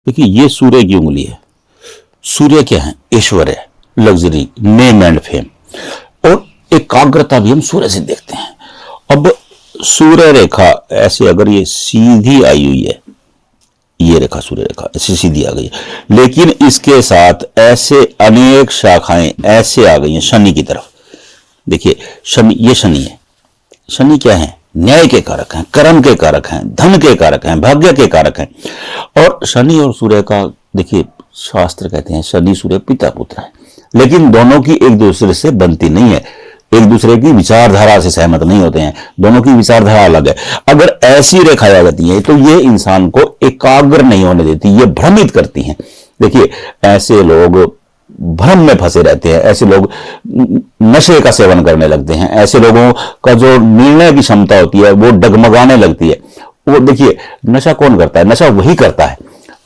देखिए ये सूर्य की उंगली है। सूर्य क्या है? ईश्वर है, लग्जरी, नेम एंड फेम, और एकाग्रता भी हम सूर्य से देखते हैं। अब सूर्य रेखा ऐसे अगर ये सीधी आई हुई है, ये रेखा सूर्य रेखा ऐसे सीधी आ गई है, लेकिन इसके साथ ऐसे अनेक शाखाएं ऐसे आ गई हैं शनि की तरफ। देखिए शनि, ये शनि है। शनि क्या है? न्याय के कारक हैं, कर्म के कारक हैं, धन के कारक हैं, भाग्य के कारक हैं। और शनि और सूर्य का देखिए शास्त्र कहते हैं शनि सूर्य पिता पुत्र है, लेकिन दोनों की एक दूसरे से बनती नहीं है, एक दूसरे की विचारधारा से सहमत नहीं होते हैं, दोनों की विचारधारा अलग है। अगर ऐसी रेखाएं आ जाती हैं तो ये इंसान को एकाग्र नहीं होने देती, ये भ्रमित करती हैं। देखिए ऐसे लोग भ्रम में फंसे रहते हैं, ऐसे लोग नशे का सेवन करने लगते हैं, ऐसे लोगों का जो निर्णय की क्षमता होती है वो डगमगाने लगती है। वो देखिए नशा कौन करता है? नशा वही करता है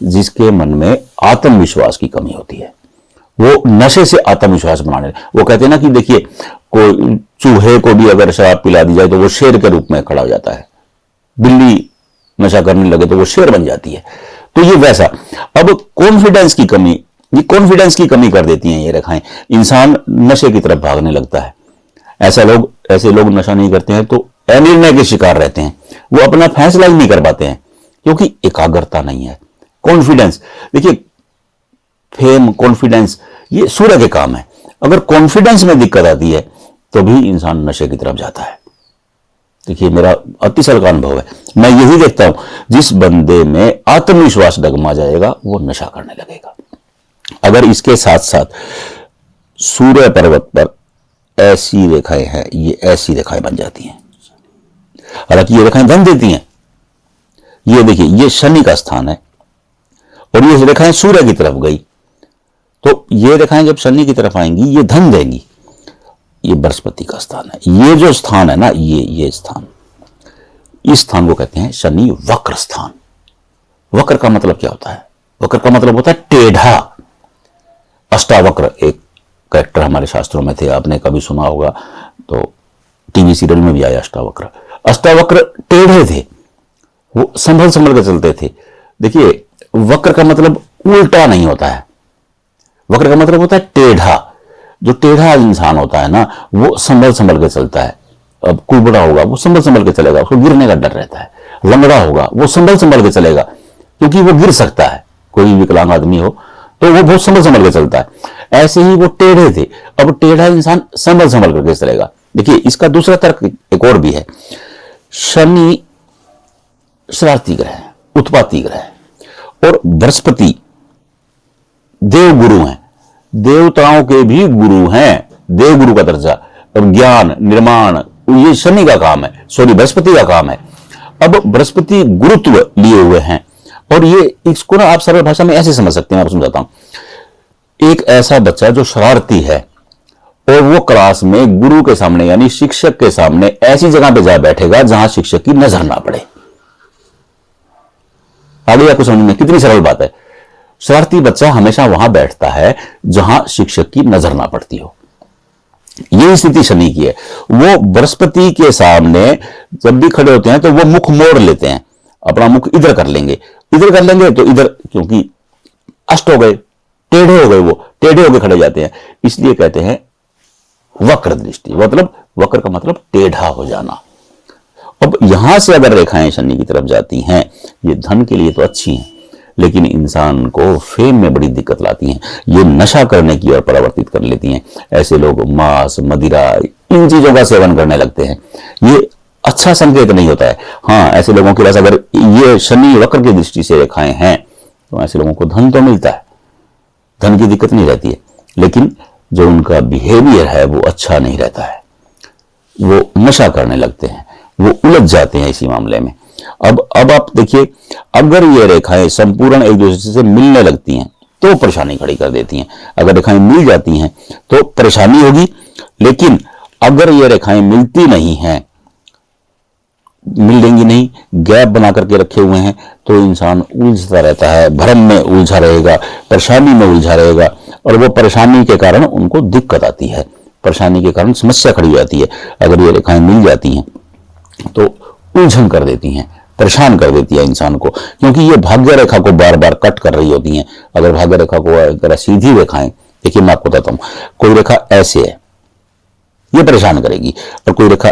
जिसके मन में आत्मविश्वास की कमी होती है। वो नशे से आत्मविश्वास बनाने, वो कहते हैं ना कि देखिए कोई चूहे को भी अगर शराब पिला दी जाए तो वो शेर के रूप में खड़ा हो जाता है, बिल्ली नशा करने लगे तो वो शेर बन जाती है। तो ये वैसा। अब कॉन्फिडेंस की कमी, ये कॉन्फिडेंस की कमी कर देती हैं ये रेखाएं, इंसान नशे की तरफ भागने लगता है। ऐसे लोग नशा नहीं करते हैं तो अनिर्णय के शिकार रहते हैं, वो अपना फैसला ही नहीं कर पाते हैं क्योंकि एकाग्रता नहीं है। कॉन्फिडेंस, देखिए फेम, कॉन्फिडेंस ये सूर्य के काम है। अगर कॉन्फिडेंस में दिक्कत आती है तो भी इंसान नशे की तरफ जाता है। देखिए मेरा अति साल का अनुभव है, मैं यही देखता हूं जिस बंदे में आत्मविश्वास डगमा जाएगा वो नशा करने लगेगा। अगर इसके साथ साथ सूर्य पर्वत पर ऐसी रेखाएं हैं, ये ऐसी रेखाएं बन जाती हैं, हालांकि ये रेखाएं धन देती हैं। ये देखिए ये शनि का स्थान है और ये रेखाएं सूर्य की तरफ गई, तो ये रेखाएं जब शनि की तरफ आएंगी ये धन देंगी। ये बृहस्पति का स्थान है, ये जो स्थान है ना, ये स्थान, इस स्थान को कहते हैं शनि वक्र स्थान। वक्र का मतलब क्या होता है? वक्र का मतलब होता है टेढ़ा। अष्टावक्र एक कैरेक्टर हमारे शास्त्रों में थे, आपने कभी सुना होगा, तो टीवी सीरियल में भी आया अष्टावक्र। अष्टावक्र टेढ़े थे, वो संभल संभल के चलते थे। देखिए वक्र का मतलब उल्टा नहीं होता है, वक्र का मतलब होता है टेढ़ा। जो टेढ़ा इंसान होता है ना वो संभल संभल के चलता है। अब कुबड़ा होगा वो संभल संभल के चलेगा, उसको गिरने का डर रहता है। लंगड़ा होगा वो संभल संभल के चलेगा क्योंकि वो गिर सकता है, कोई विकलांग आदमी हो तो वो बहुत संभल संभल के चलता है। ऐसे ही वो टेढ़े थे, अब टेढ़ा इंसान संभल संभल करके चलेगा। देखिए इसका दूसरा तर्क एक और भी है। शनि शरारती ग्रह है, उत्पाती ग्रह है, और बृहस्पति देव गुरु हैं, देवताओं के भी गुरु हैं, देव गुरु का दर्जा, और ज्ञान निर्माण ये शनि का काम है, सॉरी बृहस्पति का काम है। अब बृहस्पति गुरुत्व लिए हुए हैं, और ये इसको ना आप सरल भाषा में ऐसे समझ सकते हैं, आप समझाता हूं। एक ऐसा बच्चा जो शरारती है और वो क्लास में गुरु के सामने यानी शिक्षक के सामने ऐसी जगह पे जा बैठेगा जहां शिक्षक की नजर ना पड़े। आगे आपको समझ में कितनी सरल बात है। शरारती बच्चा हमेशा वहां बैठता है जहां शिक्षक की नजर ना पड़ती हो। यही स्थिति शनि की है। वो बृहस्पति के सामने जब भी खड़े होते हैं तो वो मुख मोड़ लेते हैं, अपना मुख इधर कर लेंगे, इधर कर लेंगे तो इधर, क्योंकि अष्ट हो गए, टेढ़े हो गए, वो टेढ़े होकर खड़े जाते हैं, इसलिए कहते हैं वक्र दृष्टि। मतलब वक्र का मतलब टेढ़ा हो जाना। अब यहां से अगर रेखाएं शनि की तरफ जाती हैं, ये धन के लिए तो अच्छी हैं, लेकिन इंसान को फेम में बड़ी दिक्कत लाती हैं। ये नशा करने की ओर परिवर्तित कर लेती हैं। ऐसे लोग मांस, मदिरा, इन चीजों का सेवन करने लगते हैं। ये अच्छा संकेत नहीं होता है। हाँ, ऐसे लोगों के पास अगर ये शनि वक्र की दृष्टि से रेखाएं हैं तो ऐसे लोगों को धन तो मिलता है, धन की दिक्कत नहीं रहती है, लेकिन जो उनका बिहेवियर है वो अच्छा नहीं रहता है। वो नशा करने लगते हैं, वो उलझ जाते हैं इसी मामले में। अब आप देखिए, अगर ये रेखाएं संपूर्ण एक दूसरे से मिलने लगती हैं तो परेशानी खड़ी कर देती हैं। अगर रेखाएं मिल जाती हैं तो परेशानी होगी, लेकिन अगर ये रेखाएं मिलती नहीं हैं, मिलेंगी नहीं, गैप बना करके रखे हुए हैं, तो इंसान उलझता रहता है, भ्रम में उलझा रहेगा, परेशानी में उलझा रहेगा, और वो परेशानी के कारण उनको दिक्कत आती है, परेशानी के कारण समस्या खड़ी हो जाती है। अगर ये रेखाएं मिल जाती हैं तो उलझन कर देती हैं, परेशान कर देती है इंसान को, क्योंकि ये भाग्य रेखा को बार बार कट कर रही होती हैं। अगर भाग्य रेखा को अगर सीधी रेखाएं, देखिए मैं आपको बताता हूं, कोई रेखा ऐसे है, ये परेशान करेगी, और कोई रेखा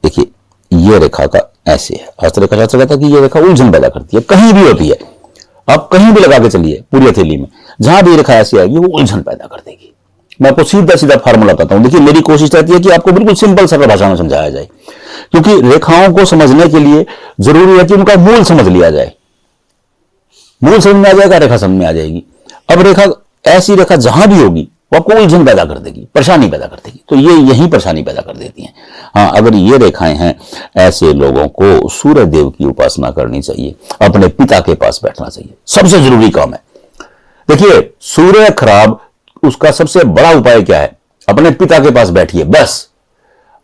देखिए ये रेखा का ऐसे है। हस्त रेखा शास्त्र कहता है कि ये रेखा उलझन पैदा करती है, कहीं भी होती है, आप कहीं भी लगा के चलिए पूरी हथेली में, जहां भी रेखा ऐसी आएगी वो उलझन पैदा कर देगी। मैं आपको सीधा सीधा फार्मूला बताता हूं। देखिए मेरी कोशिश रहती है कि आपको बिल्कुल सिंपल सरल भाषा में समझाया जाए, क्योंकि रेखाओं को समझने के लिए जरूरी है कि उनका मूल समझ लिया जाए। मूल समझ में आ जाएगा, रेखा समझ में आ जाएगी। अब रेखा, ऐसी रेखा जहां भी होगी वो आपको उलझन पैदा कर देगी, परेशानी पैदा कर देगी। तो ये यही परेशानी पैदा कर देती हैं। हाँ, अगर ये रेखाएं हैं, ऐसे लोगों को सूर्य देव की उपासना करनी चाहिए, अपने पिता के पास बैठना चाहिए, सबसे जरूरी काम है। देखिए सूर्य खराब, उसका सबसे बड़ा उपाय क्या है? अपने पिता के पास बैठिए बस।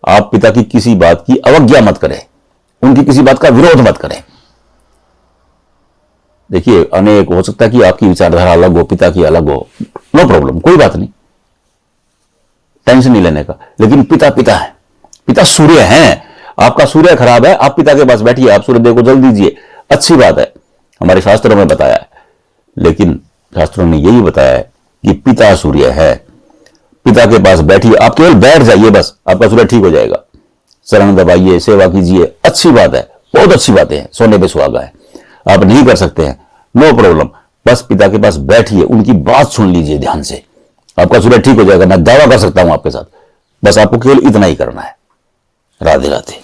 आप पिता की किसी बात की अवज्ञा मत करें, उनकी किसी बात का विरोध मत करें। देखिए अनेक हो सकता है कि आपकी विचारधारा अलग हो, पिता की अलग हो, नो प्रॉब्लम, कोई बात नहीं, टेंशन नहीं लेने का। लेकिन पिता पिता है, पिता सूर्य हैं। आपका सूर्य खराब है, आप पिता के पास बैठिए, आप सूर्य देव को जल दीजिए, अच्छी बात है, हमारे शास्त्रों में बताया है। लेकिन शास्त्रों ने यही बताया है कि पिता सूर्य है, पिता के पास बैठिए, आप केवल बैठ जाइए बस, आपका सूर्य ठीक हो जाएगा। शरण दबाइए, सेवा कीजिए, अच्छी बात है, बहुत अच्छी बातें हैं, सोने पे सुहागा है। आप नहीं कर सकते हैं, नो प्रॉब्लम, बस पिता के पास बैठिए, उनकी बात सुन लीजिए ध्यान से, आपका सूर्य ठीक हो जाएगा। मैं दावा कर सकता हूं आपके साथ, बस आपको केवल इतना ही करना है। राधे राधे।